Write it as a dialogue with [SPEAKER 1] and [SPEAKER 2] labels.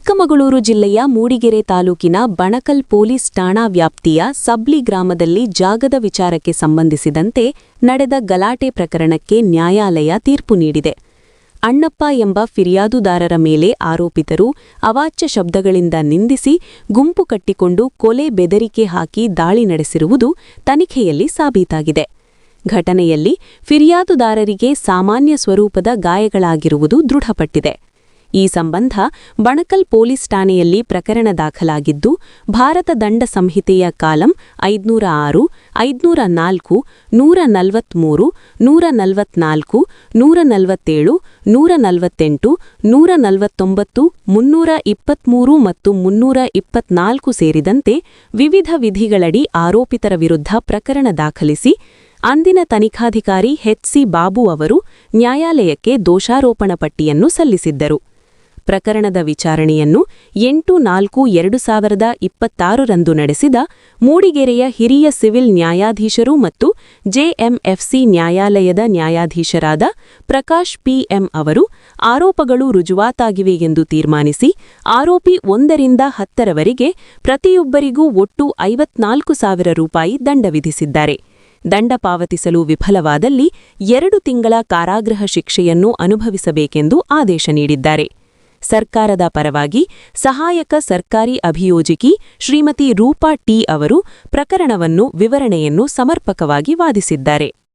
[SPEAKER 1] ಚಿಕ್ಕಮಗಳೂರು ಜಿಲ್ಲೆಯ ಮೂಡಿಗೆರೆ ತಾಲೂಕಿನ ಬಣಕಲ್ ಪೊಲೀಸ್ ಠಾಣಾ ವ್ಯಾಪ್ತಿಯ ಸಬ್ಲಿ ಗ್ರಾಮದಲ್ಲಿ ಜಾಗದ ವಿಚಾರಕ್ಕೆ ಸಂಬಂಧಿಸಿದಂತೆ ನಡೆದ ಗಲಾಟೆ ಪ್ರಕರಣಕ್ಕೆ ನ್ಯಾಯಾಲಯ ತೀರ್ಪು ನೀಡಿದೆ. ಅಣ್ಣಪ್ಪ ಎಂಬ ಫಿರ್ಯಾದುದಾರರ ಮೇಲೆ ಆರೋಪಿತರು ಅವಾಚ್ಯ ಶಬ್ದಗಳಿಂದ ನಿಂದಿಸಿ ಗುಂಪು ಕಟ್ಟಿಕೊಂಡು ಕೊಲೆ ಬೆದರಿಕೆ ಹಾಕಿ ದಾಳಿ ನಡೆಸಿರುವುದು ತನಿಖೆಯಲ್ಲಿ ಸಾಬೀತಾಗಿದೆ. ಘಟನೆಯಲ್ಲಿ ಫಿರ್ಯಾದುದಾರರಿಗೆ ಸಾಮಾನ್ಯ ಸ್ವರೂಪದ ಗಾಯಗಳಾಗಿರುವುದು ದೃಢಪಟ್ಟಿದೆ. ಈ ಸಂಬಂಧ ಬಣಕಲ್ ಪೊಲೀಸ್ ಠಾಣೆಯಲ್ಲಿ ಪ್ರಕರಣ ದಾಖಲಾಗಿದ್ದು, ಭಾರತ ದಂಡ ಸಂಹಿತೆಯ ಕಾಲಂ 506, 504, 143, 144, 147, 148, 149, 323 ಮತ್ತು 324 ಸೇರಿದಂತೆ ವಿವಿಧ ವಿಧಿಗಳಡಿ ಆರೋಪಿತರ ವಿರುದ್ಧ ಪ್ರಕರಣ ದಾಖಲಿಸಿ ಅಂದಿನ ತನಿಖಾಧಿಕಾರಿ ಎಚ್.ಸಿ. ಬಾಬು ಅವರು ನ್ಯಾಯಾಲಯಕ್ಕೆ ದೋಷಾರೋಪಣ ಪಟ್ಟಿಯನ್ನು ಸಲ್ಲಿಸಿದ್ದರು. ಪ್ರಕರಣದ ವಿಚಾರಣೆಯನ್ನು 8-4-2026ರಂದು ನಡೆಸಿದ ಮೂಡಿಗೆರೆಯ ಹಿರಿಯ ಸಿವಿಲ್ ನ್ಯಾಯಾಧೀಶರು ಮತ್ತು ಜೆಎಂಎಫ್ಸಿ ನ್ಯಾಯಾಲಯದ ನ್ಯಾಯಾಧೀಶರಾದ ಪ್ರಕಾಶ್ ಪಿ.ಎಂ. ಅವರು ಆರೋಪಗಳು ರುಜುವಾತಾಗಿವೆ ಎಂದು ತೀರ್ಮಾನಿಸಿ ಆರೋಪಿ 1ರಿಂದ 10ರವರೆಗೆ ಪ್ರತಿಯೊಬ್ಬರಿಗೂ ಒಟ್ಟು 54,000 ರೂಪಾಯಿ ದಂಡ ವಿಧಿಸಿದ್ದಾರೆ. ದಂಡ ಪಾವತಿಸಲು ವಿಫಲವಾದಲ್ಲಿ 2 ತಿಂಗಳ ಕಾರಾಗೃಹ ಶಿಕ್ಷೆಯನ್ನು ಅನುಭವಿಸಬೇಕೆಂದು ಆದೇಶ ನೀಡಿದ್ದಾರೆ. ಸರ್ಕಾರದ ಪರವಾಗಿ ಸಹಾಯಕ ಸರ್ಕಾರಿ ಅಭಿಯೋಜಕಿ ಶ್ರೀಮತಿ ರೂಪಾ ಟಿ. ಅವರು ಪ್ರಕರಣವನ್ನು ವಿವರಣೆಯನ್ನು ಸಮರ್ಪಕವಾಗಿ ವಾದಿಸಿದ್ದಾರೆ.